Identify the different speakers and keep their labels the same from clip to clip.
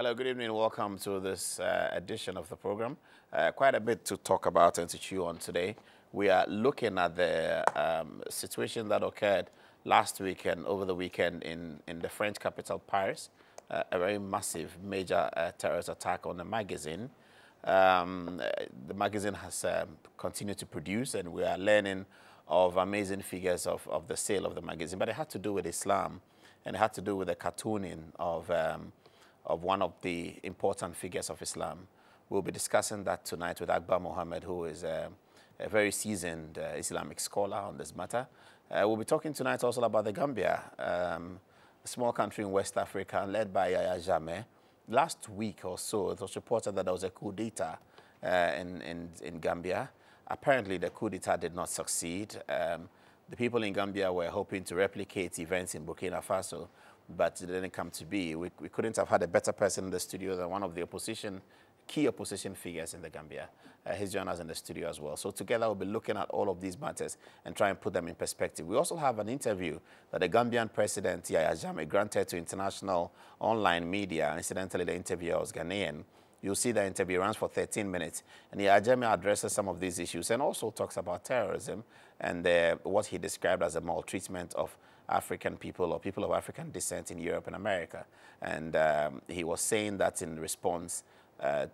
Speaker 1: Hello, good evening. Welcome to this edition of the program. Quite a bit to talk about and to chew on today. We are looking at the situation that occurred last week and over the weekend in the French capital, Paris, a very massive, major terrorist attack on the magazine. The magazine has continued to produce, and we are learning of amazing figures of the sale of the magazine. But it had to do with Islam, and it had to do with the cartooning of one of the important figures of Islam. We'll be discussing that tonight with Akbar Mohammed, who is a very seasoned Islamic scholar on this matter. We'll be talking tonight also about the Gambia, a small country in West Africa led by Yahya Jammeh. Last week or so, it was reported that there was a coup d'etat in Gambia. Apparently, the coup d'etat did not succeed. The people in Gambia were hoping to replicate events in Burkina Faso, but it didn't come to be. We couldn't have had a better person in the studio than one of the key opposition figures in the Gambia. He's joined us in the studio as well. So together we'll be looking at all of these matters and try and put them in perspective. We also have an interview that the Gambian president, Yahya Jammeh, granted to international online media. Incidentally, the interviewer was Ghanaian. You'll see the interview runs for 13 minutes. And Yahya Jammeh addresses some of these issues and also talks about terrorism and what he described as a maltreatment of African people or people of African descent in Europe and America. And he was saying that in response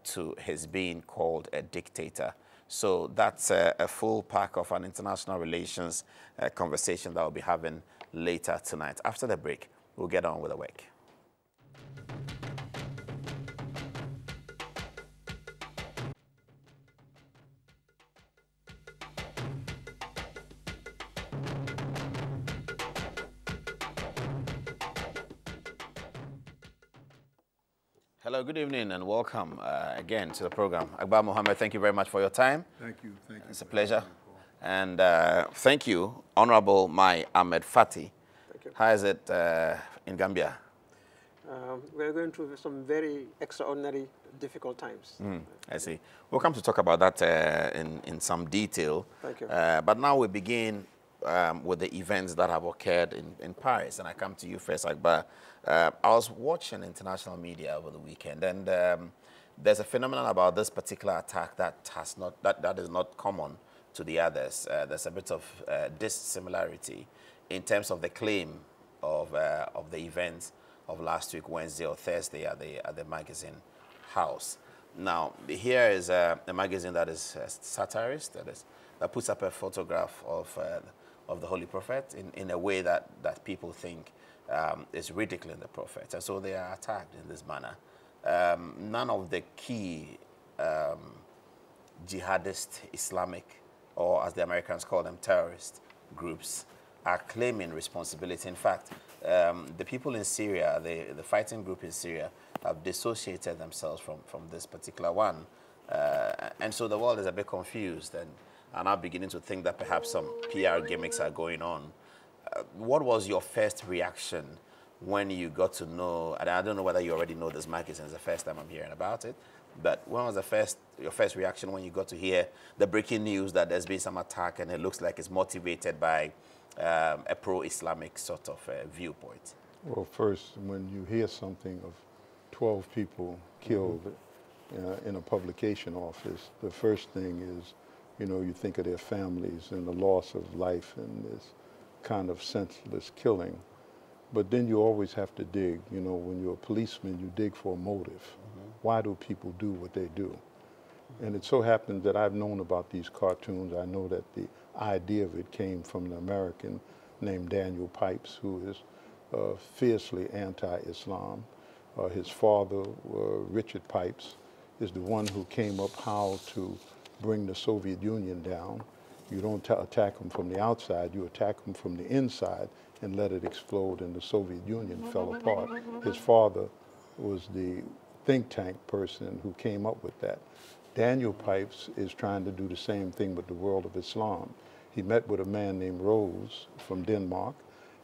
Speaker 1: to his being called a dictator. So that's a full pack of an international relations conversation that we'll be having later tonight. After the break, we'll get on with the work. Hello, good evening, and welcome again to the program. Akbar Mohammed, thank you very much for your time.
Speaker 2: Thank you. Thank you.
Speaker 1: It's a pleasure. And thank you, Honorable Mai Ahmed Fati.
Speaker 3: Thank you.
Speaker 1: How is it in Gambia?
Speaker 3: We're going through some very extraordinary, difficult times.
Speaker 1: I see. We'll come to talk about that in some detail.
Speaker 3: Thank you.
Speaker 1: But now we begin with the events that have occurred in Paris. And I come to you first, Akbar. I was watching international media over the weekend, and there's a phenomenon about this particular attack that is not common to the others. There's a bit of dissimilarity in terms of the claim of the events of last week, Wednesday or Thursday at the magazine house. Now, here is a magazine that is satirist, that puts up a photograph of the Holy Prophet in a way that people think is ridiculing the Prophet. And so they are attacked in this manner. None of the key jihadist, Islamic, or as the Americans call them, terrorist groups are claiming responsibility. In fact, the people in Syria, the fighting group in Syria, have dissociated themselves from this particular one. And so the world is a bit confused and are now beginning to think that perhaps some PR gimmicks are going on. What was your first reaction when you got to know, and I don't know whether you already know this magazine, it's the first time I'm hearing about it, but when was your first reaction when you got to hear the breaking news that there's been some attack and it looks like it's motivated by a pro-Islamic sort of viewpoint?
Speaker 2: Well, first, when you hear something of 12 people killed in a publication office, the first thing is, you think of their families and the loss of life and this kind of senseless killing. But then you always have to dig. When you're a policeman, you dig for a motive. Why do people do what they do? And it so happens that I've known about these cartoons. I know that the idea of it came from an American named Daniel Pipes, who is fiercely anti-Islam. His father, Richard Pipes, is the one who came up how to bring the Soviet Union down. You don't attack them from the outside, you attack them from the inside and let it explode, and the Soviet Union fell apart. His father was the think tank person who came up with that. Daniel Pipes is trying to do the same thing with the world of Islam. He met with a man named Rose from Denmark,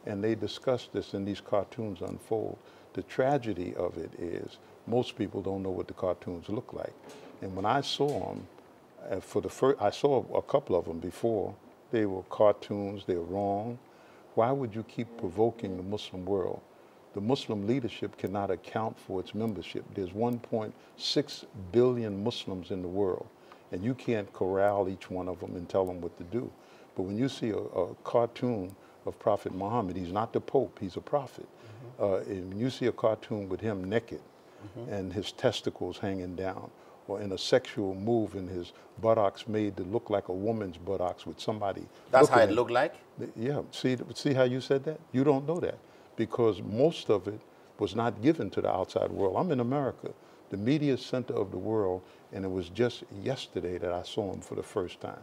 Speaker 2: and they discussed this, and these cartoons unfold. The tragedy of it is most people don't know what the cartoons look like. And when I saw them, I saw a couple of them before. They were cartoons, they're wrong. Why would you keep provoking the Muslim world the Muslim leadership cannot account for its membership. There's 1.6 billion Muslims in the world, and you can't corral each one of them and tell them what to do. But when you see a cartoon of Prophet Muhammad, he's not the Pope, he's a prophet. And when you see a cartoon with him naked and his testicles hanging down, or in a sexual move and his buttocks made to look like a woman's buttocks with somebody.
Speaker 1: That's how it looked like?
Speaker 2: Yeah, see how you said that? You don't know that because most of it was not given to the outside world. I'm in America, the media center of the world, and it was just yesterday that I saw him for the first time.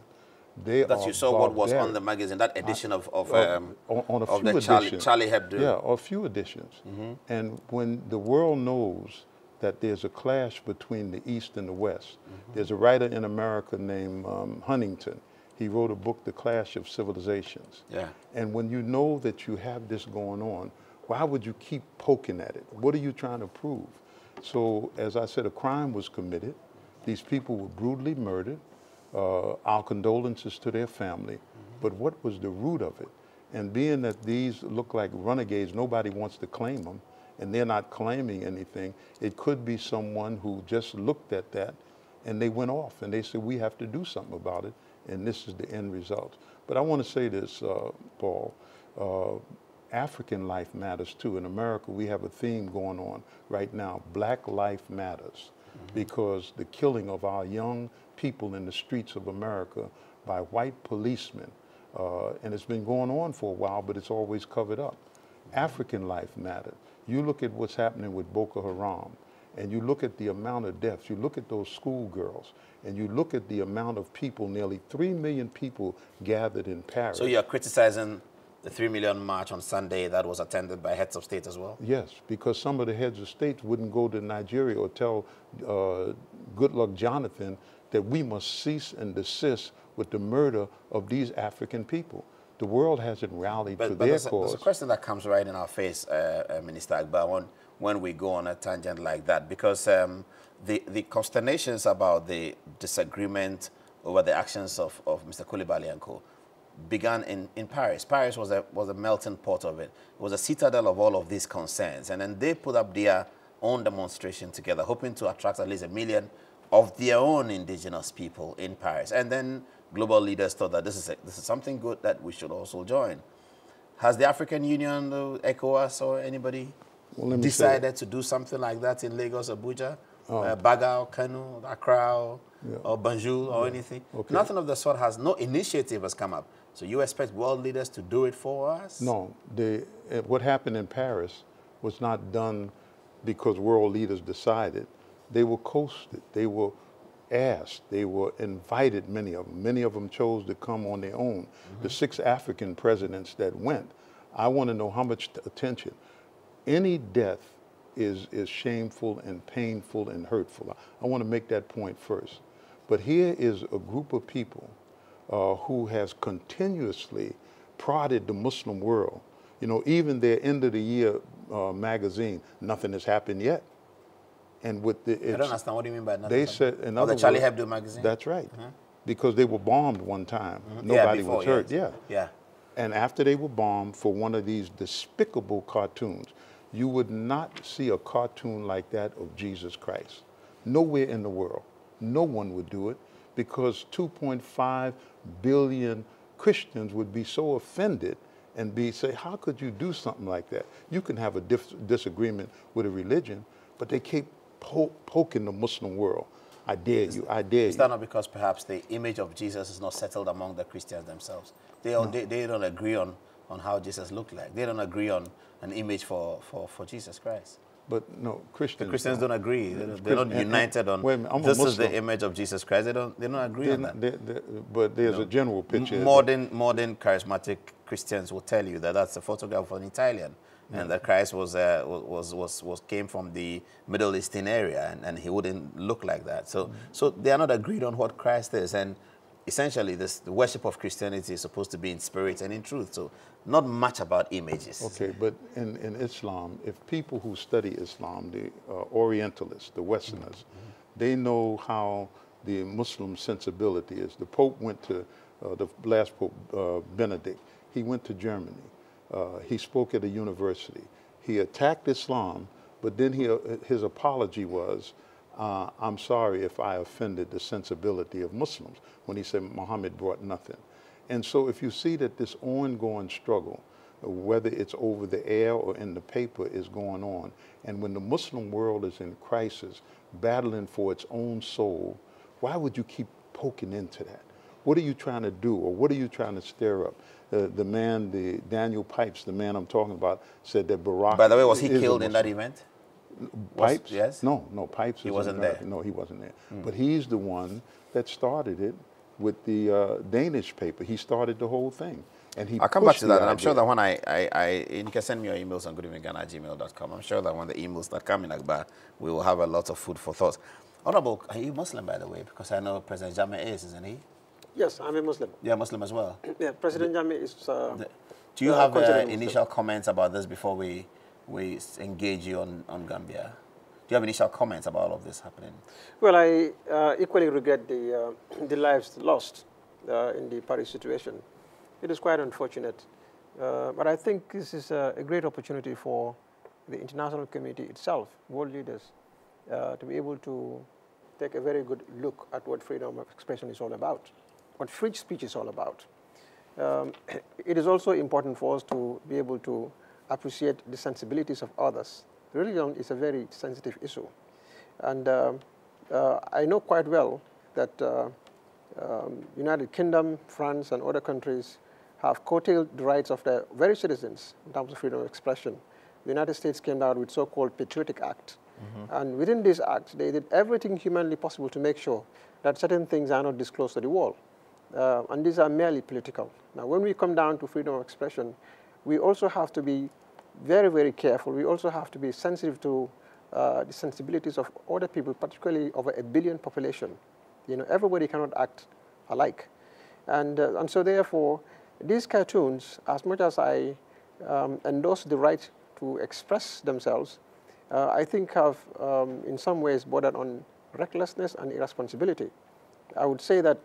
Speaker 1: That you saw what was on the magazine, that edition of the Charlie Hebdo.
Speaker 2: Yeah, a few editions. And when the world knows that there's a clash between the East and the West, there's a writer in America named Huntington. He wrote a book, The Clash of Civilizations.
Speaker 1: Yeah.
Speaker 2: And when you know that you have this going on, why would you keep poking at it? What are you trying to prove? So, as I said, a crime was committed. These people were brutally murdered. Our condolences to their family. But what was the root of it? And being that these look like renegades, nobody wants to claim them, and they're not claiming anything, it could be someone who just looked at that and they went off and they said, we have to do something about it, and this is the end result. But I want to say this, Paul, African life matters too. In America, we have a theme going on right now, Black Life Matters, because the killing of our young people in the streets of America by white policemen, and it's been going on for a while, but it's always covered up. African life matters. You look at what's happening with Boko Haram, and you look at the amount of deaths, you look at those schoolgirls, and you look at the amount of people, nearly 3 million people gathered in Paris.
Speaker 1: So you're criticizing the 3 million march on Sunday that was attended by heads of state as well?
Speaker 2: Yes, because some of the heads of state wouldn't go to Nigeria or tell Goodluck Jonathan that we must cease and desist with the murder of these African people. The world hasn't rallied to their cause.
Speaker 1: There's a question that comes right in our face, Minister Agba, when we go on a tangent like that, because the consternations about the disagreement over the actions of Mr. Coulibaly and co. began in Paris. Paris was a melting pot of it. It was a citadel of all of these concerns. And then they put up their own demonstration together, hoping to attract at least 1 million of their own indigenous people in Paris. And then global leaders thought that this is something good that we should also join. Has the African Union, ECOWAS, or anybody decided to do something like that in Lagos, Abuja, Baga, Kano, Accra, or Banjul, or anything? Okay. Nothing of the sort no initiative has come up. So you expect world leaders to do it for us?
Speaker 2: No. What happened in Paris was not done because world leaders decided. They were coasted. They were asked. They were invited, many of them. Many of them chose to come on their own. The 6 African presidents that went, I want to know how much attention. Any death is shameful and painful and hurtful. I want to make that point first. But here is a group of people who has continuously prodded the Muslim world. You know, even their end of the year magazine, nothing has happened yet. And with the,
Speaker 1: I don't understand. What do you mean by nothing?
Speaker 2: They said, in other
Speaker 1: the Charlie Hebdo magazine?
Speaker 2: That's right. Because they were bombed one time. Nobody was hurt.
Speaker 1: Yeah.
Speaker 2: And after they were bombed for one of these despicable cartoons, you would not see a cartoon like that of Jesus Christ. Nowhere in the world. No one would do it because 2.5 billion Christians would be so offended and say, how could you do something like that? You can have a disagreement with a religion, but they keep poking the Muslim world. I dare you, I dare you.
Speaker 1: Is that not because perhaps the image of Jesus is not settled among the Christians themselves? They don't agree on how Jesus looked like. They don't agree on an image for Jesus Christ.
Speaker 2: But no,
Speaker 1: The Christians don't agree. They're not united on this is the image of Jesus Christ. They don't agree on that.
Speaker 2: But there's a general picture.
Speaker 1: Modern charismatic Christians will tell you that that's a photograph of an Italian. And that Christ came from the Middle Eastern area, and he wouldn't look like that. So they are not agreed on what Christ is, and essentially the worship of Christianity is supposed to be in spirit and in truth. So not much about images.
Speaker 2: Okay, but in Islam, if people who study Islam, the Orientalists, the Westerners, they know how the Muslim sensibility is. The Pope went to the last Pope, Benedict. He went to Germany. He spoke at a university. He attacked Islam, but then his apology was, I'm sorry if I offended the sensibility of Muslims, when he said Muhammad brought nothing. And so if you see that this ongoing struggle, whether it's over the air or in the paper, is going on, and when the Muslim world is in crisis, battling for its own soul, why would you keep poking into that? What are you trying to do, or what are you trying to stir up? The Daniel Pipes, the man I'm talking about, said that Barack.
Speaker 1: By the way, was he killed in that event?
Speaker 2: Pipes?
Speaker 1: Yes.
Speaker 2: No, Pipes.
Speaker 1: He wasn't there.
Speaker 2: No, he wasn't there. But he's the one that started it with the Danish paper. He started the whole thing. And he
Speaker 1: I'll come back to that, and I'm
Speaker 2: idea.
Speaker 1: sure that when you can send me your emails on goodevenghana@gmail.com. I'm sure that when the emails start coming like that, we will have a lot of food for thought. Honorable, are you Muslim, by the way? Because I know President Jammeh is, isn't he?
Speaker 3: Yes, I'm a Muslim.
Speaker 1: You're a Muslim as well?
Speaker 3: Yeah, President Jammeh is...
Speaker 1: Do you have
Speaker 3: considered
Speaker 1: initial comments about this before we engage you on Gambia? Do you have initial comments about all of this happening?
Speaker 3: Well, I equally regret the lives lost in the Paris situation. It is quite unfortunate. But I think this is a great opportunity for the international community itself, world leaders, to be able to take a very good look at what freedom of expression is all about, what free speech is all about. It is also important for us to be able to appreciate the sensibilities of others. Religion is a very sensitive issue. And I know quite well that United Kingdom, France, and other countries have curtailed the rights of their very citizens in terms of freedom of expression. The United States came out with so-called Patriotic Act. And within this act, they did everything humanly possible to make sure that certain things are not disclosed to the world. And these are merely political. Now, when we come down to freedom of expression, we also have to be very, very careful. We also have to be sensitive to the sensibilities of other people, particularly over a billion population. You know, everybody cannot act alike. And so therefore, these cartoons, as much as I endorse the right to express themselves, I think have in some ways bordered on recklessness and irresponsibility. I would say that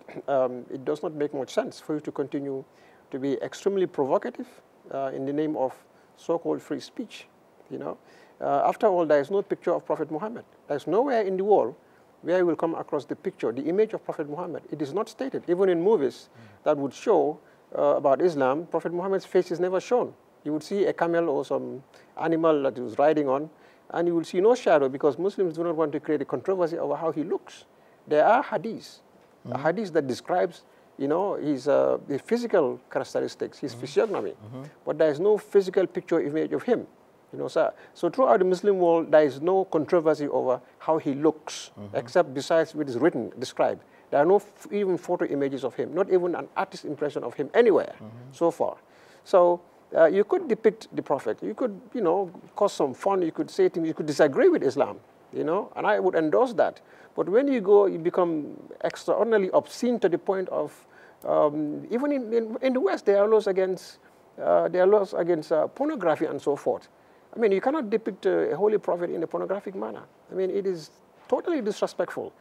Speaker 3: it does not make much sense for you to continue to be extremely provocative in the name of so-called free speech. You know, after all, there is no picture of Prophet Muhammad. There is nowhere in the world where you will come across the picture, the image of Prophet Muhammad. It is not stated. Even in movies that would show about Islam, Prophet Muhammad's face is never shown. You would see a camel or some animal that he was riding on, and you will see no shadow, because Muslims do not want to create a controversy over how he looks. There are hadiths, a hadith that describes, you know, his physical characteristics, his physiognomy, but there is no physical picture image of him. You know, so throughout the Muslim world, there is no controversy over how he looks, except besides what is written, described. There are no even photo images of him, not even an artist's impression of him anywhere so far. So you could depict the Prophet. You could, you know, cause some fun. You could say things. You could disagree with Islam, you know, and I would endorse that. But when you go, you become extraordinarily obscene to the point of, even in the West, there are laws against pornography and so forth. I mean, you cannot depict a holy prophet in a pornographic manner. I mean, it is totally disrespectful.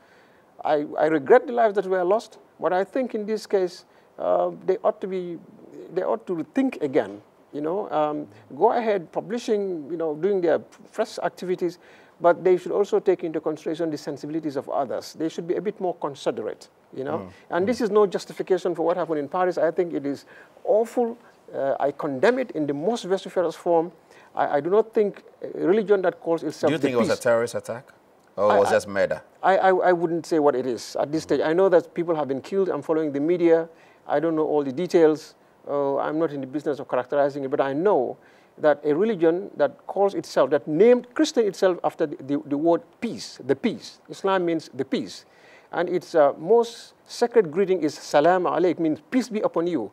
Speaker 3: I regret the lives that were lost, but I think in this case, they ought to think again. You know, go ahead publishing, you know, doing their fresh activities, but they should also take into consideration the sensibilities of others. They should be a bit more considerate, you know. And this is no justification for what happened in Paris. I think it is awful. I condemn it in the most vociferous form. I do not think a religion that calls itself.
Speaker 1: Do you think it was a terrorist attack? Or was it just murder?
Speaker 3: I wouldn't say what it is at this stage. I know that people have been killed. I'm following the media. I don't know all the details. I'm not in the business of characterizing it, but I know that a religion that calls itself, that named Christian itself after the word peace, the peace. Islam means the peace. And its most sacred greeting is salam alaik, means peace be upon you.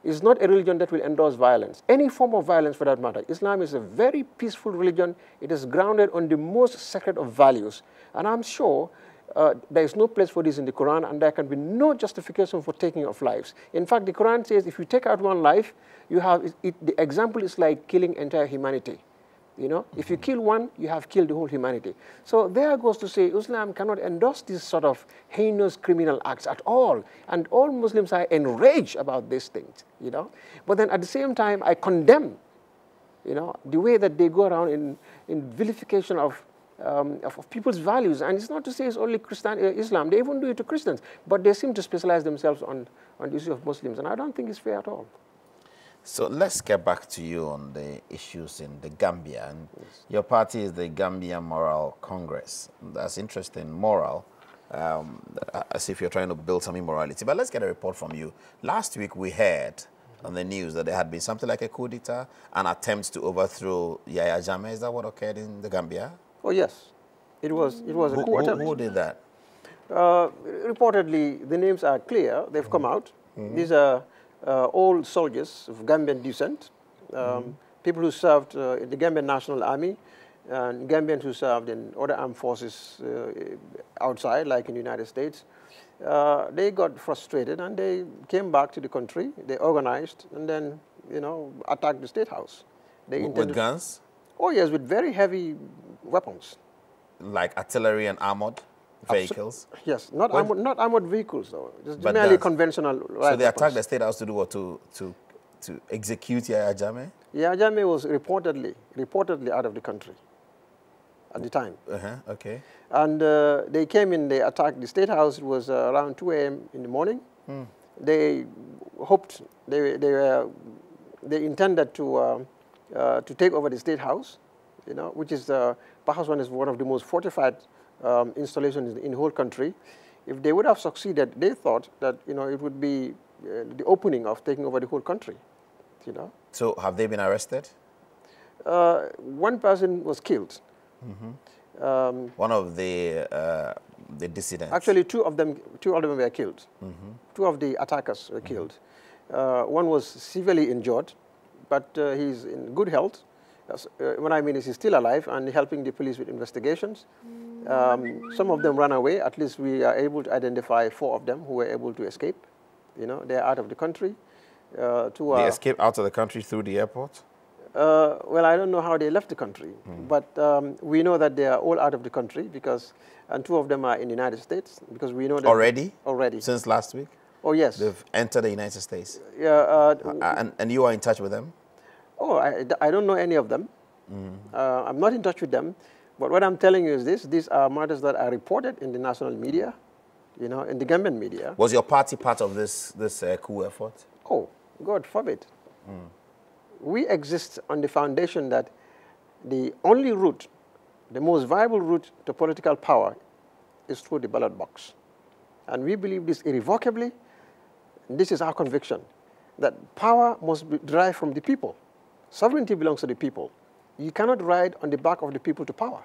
Speaker 3: Is not a religion that will endorse violence, any form of violence for that matter. Islam is a very peaceful religion. It is grounded on the most sacred of values. And I'm sure there is no place for this in the Quran, and there can be no justification for taking of lives. In fact, the Quran says if you take out one life, you have the example is like killing entire humanity. You know, if you kill one, you have killed the whole humanity. So there goes to say Islam cannot endorse these sort of heinous criminal acts at all. And all Muslims are enraged about these things, you know. But then at the same time, I condemn You know, the way that they go around in vilification of people's values. And it's not to say it's only Islam. They even do it to Christians. But they seem to specialize themselves on the issue of Muslims. And I don't think it's fair at all.
Speaker 1: So let's get back to you on the issues in the Gambia. And
Speaker 3: Yes.
Speaker 1: your party is the Gambia Moral Congress. That's interesting, moral, as if you're trying to build some immorality. But let's get a report from you. Last week we heard on the news that there had been something like a coup d'etat, an attempt to overthrow Yahya Jammeh. Is that what occurred in the Gambia?
Speaker 3: Oh, yes. It was a coup attempt.
Speaker 1: Who did that?
Speaker 3: Reportedly, the names are clear. They've come out. These are old soldiers of Gambian descent, people who served in the Gambian National Army, and Gambians who served in other armed forces outside, like in the United States. They got frustrated and they came back to the country. They organized and then, you know, attacked the State House. They
Speaker 1: With guns?
Speaker 3: Oh, yes, with very heavy weapons.
Speaker 1: Like artillery and armored vehicles?
Speaker 3: Yes, not armored vehicles, though. Just
Speaker 1: But
Speaker 3: merely
Speaker 1: guns.
Speaker 3: conventional
Speaker 1: So
Speaker 3: light
Speaker 1: they attacked the
Speaker 3: weapons.
Speaker 1: State House to do what? To execute Yahya Jammeh?
Speaker 3: Yahya Jammeh was reportedly out of the country at the time.
Speaker 1: Okay.
Speaker 3: And they came in, they attacked the State House. It was around 2 a.m. in the morning. They hoped, they intended to take over the State House, you know, which is perhaps one of the most fortified installations in the whole country. If they would have succeeded, they thought that, you know, it would be the opening of taking over the whole country, you know.
Speaker 1: So have they been arrested?
Speaker 3: One person was killed.
Speaker 1: One of the dissidents?
Speaker 3: Actually, two of them were killed. Two of the attackers were killed. One was severely injured, but he's in good health. What I mean is he's still alive and helping the police with investigations. Some of them ran away. At least we are able to identify 4 of them who were able to escape. You know, they're out of the country.
Speaker 1: They escaped out of the country through the airport?
Speaker 3: Well, I don't know how they left the country, but we know that they are all out of the country and 2 of them are in the United States because we know that
Speaker 1: Already?
Speaker 3: Already.
Speaker 1: Since last week?
Speaker 3: Oh, yes.
Speaker 1: They've entered the United States?
Speaker 3: Yeah.
Speaker 1: And you are in touch with them?
Speaker 3: Oh, I don't know any of them. I'm not in touch with them. But what I'm telling you is this. These are matters that are reported in the national media, you know, in the Gambian media.
Speaker 1: Was your party part of this coup effort?
Speaker 3: Oh, God forbid. We exist on the foundation that the only route, the most viable route to political power is through the ballot box. And we believe this irrevocably. This is our conviction, that power must be derived from the people. Sovereignty belongs to the people. You cannot ride on the back of the people to power.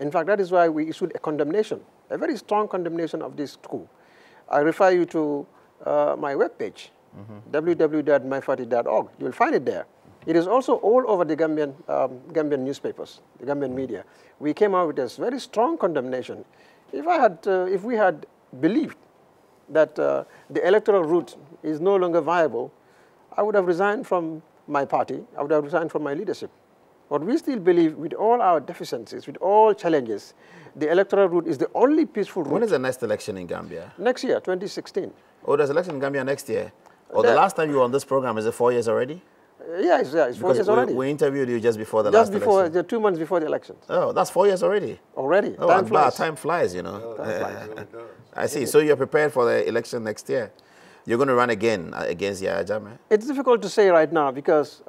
Speaker 3: In fact, that is why we issued a condemnation, a very strong condemnation of this coup. I refer you to my webpage, www.myparty.org. You will find it there. It is also all over the Gambian newspapers, the Gambian media. We came out with a very strong condemnation. If we had believed that the electoral route is no longer viable, I would have resigned from my party. I would have resigned from my leadership. But we still believe, with all our deficiencies, with all challenges, the electoral route is the only peaceful route.
Speaker 1: When is the next election in Gambia?
Speaker 3: Next year, 2016.
Speaker 1: Oh, there's election in Gambia next year? Or the last time you were on this program, is it 4 years already?
Speaker 3: Yeah, it's 4 years already.
Speaker 1: We interviewed you just before the last election.
Speaker 3: Just 2 months before the elections.
Speaker 1: Oh, that's 4 years already?
Speaker 3: Already.
Speaker 1: Oh,
Speaker 3: Time flies.
Speaker 1: Time flies, you know.
Speaker 3: Time flies.
Speaker 1: I see. So you're prepared for the election next year? You're going to run again against Yahya Jammeh?
Speaker 3: It's difficult to say right now because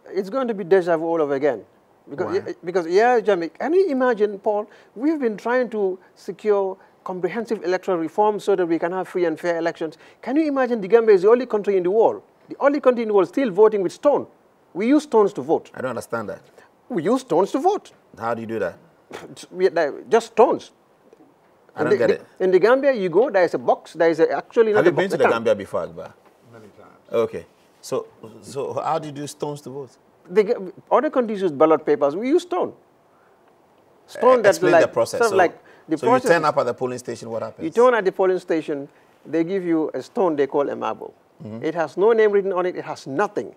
Speaker 3: it's going to be deja vu all over again. Because Yahya Jammeh, can you imagine, Paul, we've been trying to secure comprehensive electoral reform so that we can have free and fair elections. Can you imagine the Gambia is the only country in the world, still voting with stone? We use stones to vote.
Speaker 1: I don't understand that.
Speaker 3: We use stones to vote.
Speaker 1: How do you do that?
Speaker 3: Just stones.
Speaker 1: I don't get it.
Speaker 3: In the Gambia, you go, there is a box, there is actually not
Speaker 1: Have
Speaker 3: a
Speaker 1: you
Speaker 3: box.
Speaker 1: been to the Gambia before, Akbar?
Speaker 2: Many times.
Speaker 1: Okay. So how do you do stones to vote?
Speaker 3: Other countries use ballot papers. We use stone. Stone that's
Speaker 1: explain
Speaker 3: like
Speaker 1: the process.
Speaker 3: So
Speaker 1: you turn up at the polling station, what happens?
Speaker 3: You turn at the polling station, they give you a stone they call a marble. It has no name written on it. It has nothing.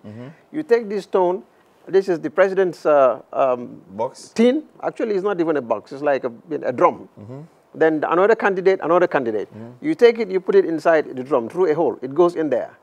Speaker 3: You take this stone. This is the president's
Speaker 1: box?
Speaker 3: tin. Actually, it's not even a box. It's like a drum. Then another candidate. You take it, you put it inside the drum through a hole. It goes in there.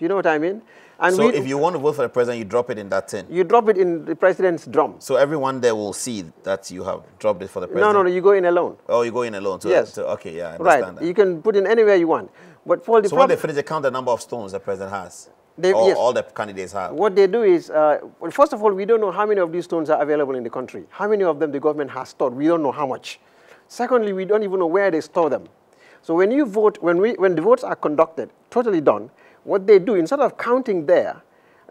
Speaker 3: You know what I mean? And
Speaker 1: so if you want to vote for the president, you drop it in that tin?
Speaker 3: You drop it in the president's drum.
Speaker 1: So everyone there will see that you have dropped it for the president?
Speaker 3: No, you go in alone.
Speaker 1: Oh, you go in alone?
Speaker 3: Yes.
Speaker 1: Okay, yeah, I understand that.
Speaker 3: You can put in anywhere you want. But for the
Speaker 1: so when they finish, they count the number of stones the president has?
Speaker 3: Yes.
Speaker 1: All the candidates have?
Speaker 3: What they do is, well, first of all, we don't know how many of these stones are available in the country. How many of them the government has stored? We don't know how much. Secondly, we don't even know where they store them. So when you vote, when the votes are conducted, totally done, what they do, instead of counting there,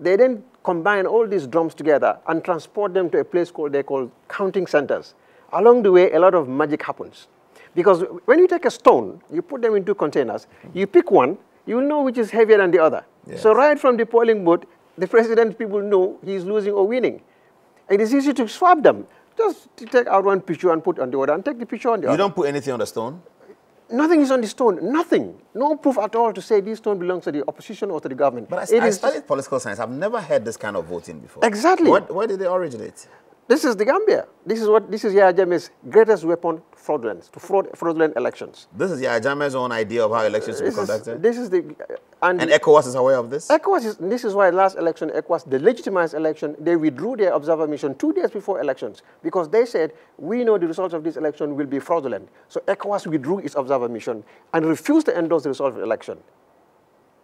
Speaker 3: they then combine all these drums together and transport them to a place they call counting centers. Along the way, a lot of magic happens. Because when you take a stone, you put them into containers, you pick one, you will know which is heavier than the other. Yes. So right from the polling booth, the president, people know he's losing or winning. It is easy to swap them. Just to take out one picture and put on the other, and take the picture on the other.
Speaker 1: You don't put anything on the stone?
Speaker 3: Nothing is on the stone, nothing. No proof at all to say this stone belongs to the opposition or to the government.
Speaker 1: But I studied political science. I've never heard this kind of voting before.
Speaker 3: Exactly.
Speaker 1: Where did it originate?
Speaker 3: This is the Gambia. This is Yahya Jammeh's greatest weapon, fraudulent elections.
Speaker 1: This is Yahya Jammeh's own idea of how elections should be conducted?
Speaker 3: And
Speaker 1: ECOWAS is aware of this?
Speaker 3: This is why last election, ECOWAS, the legitimized election, they withdrew their observer mission 2 days before elections because they said, we know the results of this election will be fraudulent. So ECOWAS withdrew its observer mission and refused to endorse the result of the election.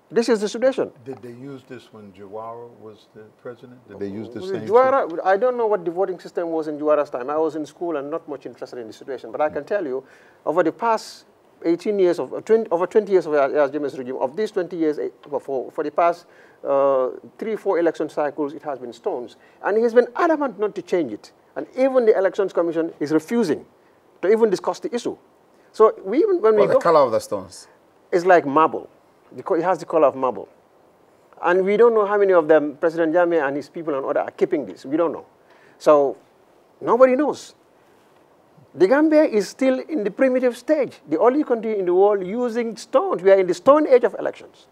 Speaker 3: This is the situation.
Speaker 2: Did they use this when Jawara was the president? Did they use the same?
Speaker 3: Jawara, I don't know what the voting system was in Jawara's time. I was in school and not much interested in the situation. But I can tell you, over the past 18 years, over 20 years of Yahya Jammeh's regime, of these 20 years, for the past 3-4 election cycles, it has been stones. And he has been adamant not to change it. And even the Elections Commission is refusing to even discuss the issue. So
Speaker 1: the color of the stones?
Speaker 3: It's like marble. It has the color of marble. And we don't know how many of them President Jammeh and his people and others are keeping this. We don't know. So nobody knows. The Gambia is still in the primitive stage. The only country in the world using stones. We are in the stone age of elections.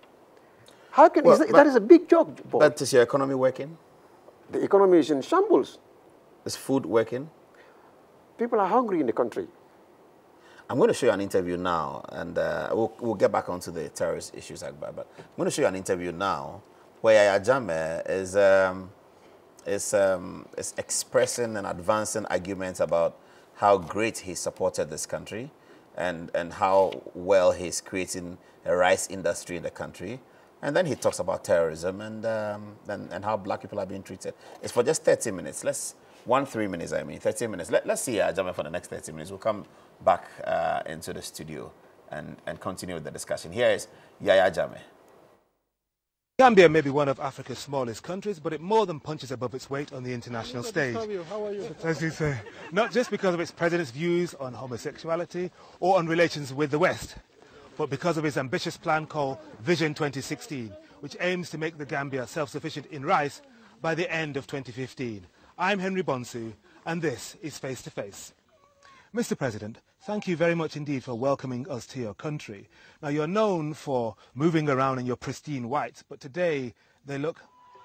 Speaker 3: How can that is a big joke, Paul.
Speaker 1: But is your economy working?
Speaker 3: The economy is in shambles.
Speaker 1: Is food working?
Speaker 3: People are hungry in the country.
Speaker 1: I'm going to show you an interview now, and we'll get back onto the terrorist issues, but I'm going to show you an interview now where Yahya Jammeh is expressing and advancing arguments about how great he supported this country and how well he's creating a rice industry in the country. And then he talks about terrorism and how black people are being treated. It's for just 30 minutes. 30 minutes. Let's see Jammeh for the next 30 minutes. We'll come back into the studio and continue with the discussion. Here is Yahya Jammeh.
Speaker 4: Gambia may be one of Africa's smallest countries, but it more than punches above its weight on the international stage.
Speaker 2: How are you?
Speaker 4: As you say, not just because of its president's views on homosexuality or on relations with the West, but because of his ambitious plan called Vision 2016, which aims to make the Gambia self-sufficient in rice by the end of 2015. I'm Henry Bonsu, and this is Face to Face. Mr. President, thank you very much indeed for welcoming us to your country. Now, you're known for moving around in your pristine whites, but today they look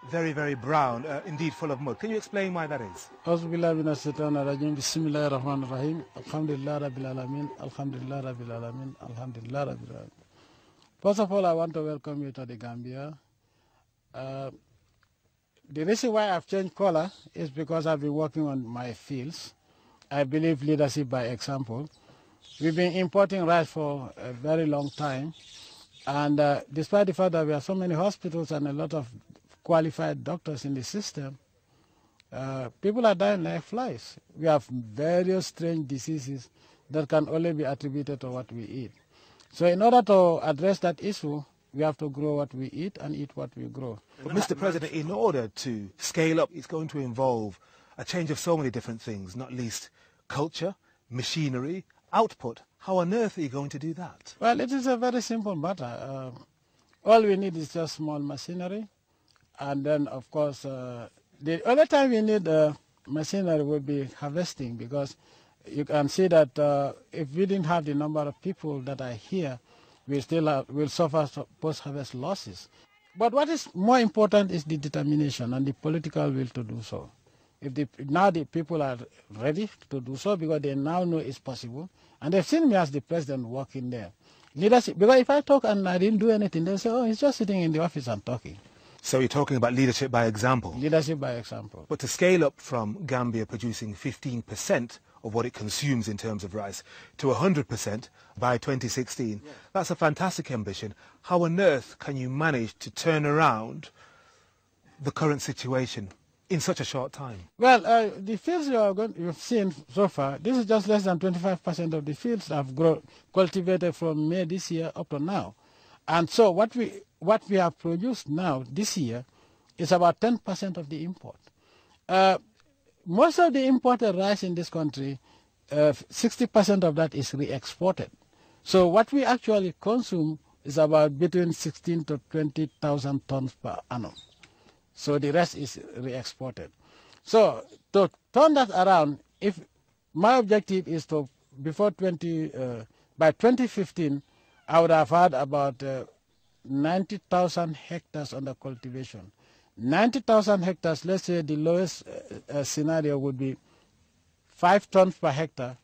Speaker 4: very, very brown, indeed full of mud. Can you explain why that is?
Speaker 5: First of all, I want to welcome you to the Gambia. The reason why I've changed color is because I've been working on my fields. I believe leadership by example. We've been importing rice for a very long time, and despite the fact that we have so many hospitals and a lot of qualified doctors in the system, people are dying like flies. We have various strange diseases that can only be attributed to what we eat. So in order to address that issue, we have to grow what we eat and eat what we grow.
Speaker 4: But Mr. President, in order to scale up, it's going to involve a change of so many different things, not least culture, machinery, output. How on earth are you going to do that?
Speaker 5: Well, it is a very simple matter. All we need is just small machinery. And then, of course, the only time we need machinery will be harvesting, because you can see that if we didn't have the number of people that are here, we still will suffer post-harvest losses. But what is more important is the determination and the political will to do so. Now the people are ready to do so because they now know it's possible. And they've seen me as the president working there. Leadership, because if I talk and I didn't do anything, they'll say, oh, he's just sitting in the office and talking.
Speaker 4: So you're talking about leadership by example.
Speaker 5: Leadership by example.
Speaker 4: But to scale up from Gambia producing 15% of what it consumes in terms of rice to 100% by 2016, that's a fantastic ambition. How on earth can you manage to turn around the current situation in such a short time?
Speaker 5: Well, the fields you've seen so far, this is just less than 25% of the fields that have cultivated from May this year up to now. And so what we have produced now this year is about 10% of the import. Most of the imported rice in this country, 60% of that is re-exported. So what we actually consume is about between 16 to 20,000 tons per annum. So the rest is re-exported. So to turn that around, if my objective is to, by 2015, I would have had about 90,000 hectares under cultivation. 90,000 hectares, let's say the lowest scenario would be 5 tons per hectare.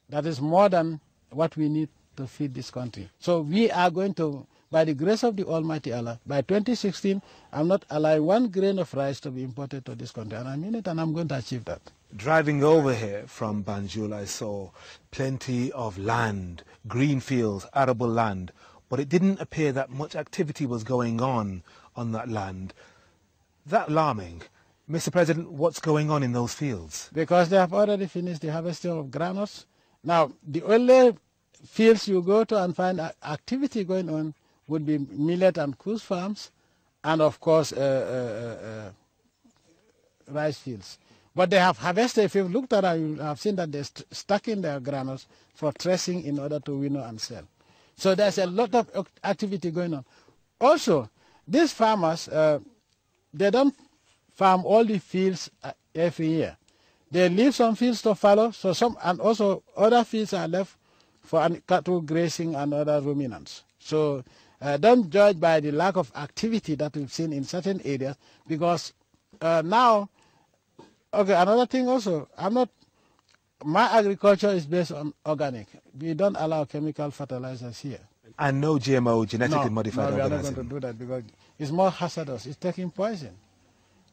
Speaker 5: That is more than what we need to feed this country. So we are going to, by the grace of the Almighty Allah, by 2016, I'm not allowing 1 grain of rice to be imported to this country. And I mean it, and I'm going to achieve that.
Speaker 4: Driving over here from Banjul, I saw plenty of land, green fields, arable land, but it didn't appear that much activity was going on that land. That alarming. Mr. President, what's going on in those fields?
Speaker 5: Because they have already finished the harvesting of granules. Now, the only fields you go to and find activity going on would be millet and coos farms, and of course rice fields. But they have harvested. If you've looked at it, you have seen that they're stacking their granules for threshing in order to winnow and sell. So there's a lot of activity going on. Also, these farmers, they don't farm all the fields every year. They leave some fields to fallow, so and also other fields are left for cattle grazing and other ruminants. So don't judge by the lack of activity that we've seen in certain areas, because now, okay, another thing also, my agriculture is based on organic. We don't allow chemical fertilizers here.
Speaker 4: And no GMO, genetically modified
Speaker 5: organism? No, we are not
Speaker 4: organism.
Speaker 5: going to do that because it's more hazardous. It's taking poison.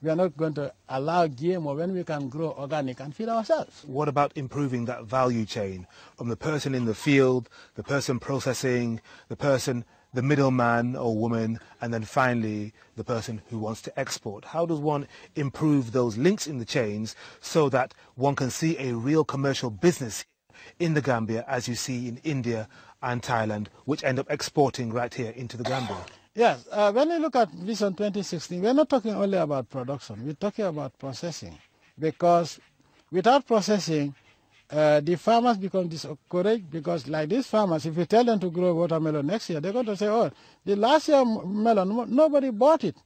Speaker 5: We are not going to allow GMO when we can grow organic and feed ourselves.
Speaker 4: What about improving that value chain from the person in the field, the person processing, the middleman or woman, and then finally the person who wants to export? How does one improve those links in the chains so that one can see a real commercial business in the Gambia, as you see in India and Thailand, which end up exporting right here into the Gambia?
Speaker 5: Yes, when you look at Vision 2016, we're not talking only about production, we're talking about processing. Because without processing, the farmers become discouraged, because like these farmers, if you tell them to grow watermelon next year, they're going to say, oh, the last year melon, nobody bought it.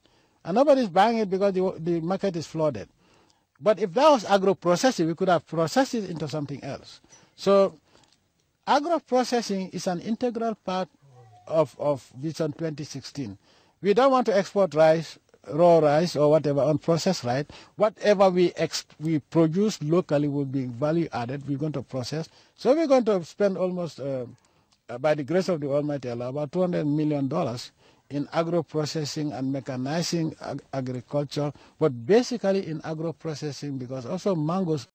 Speaker 5: And nobody's buying it because the market is flooded. But if that was agro-processing, we could have processed it into something else. So agro-processing is an integral part of Vision 2016. We don't want to export rice, raw rice or whatever, unprocessed rice. Whatever we produce locally will be value added. We're going to process. So we're going to spend almost, by the grace of the Almighty Allah, about $200 million in agro-processing and mechanizing agriculture, but basically in agro-processing, because also mangoes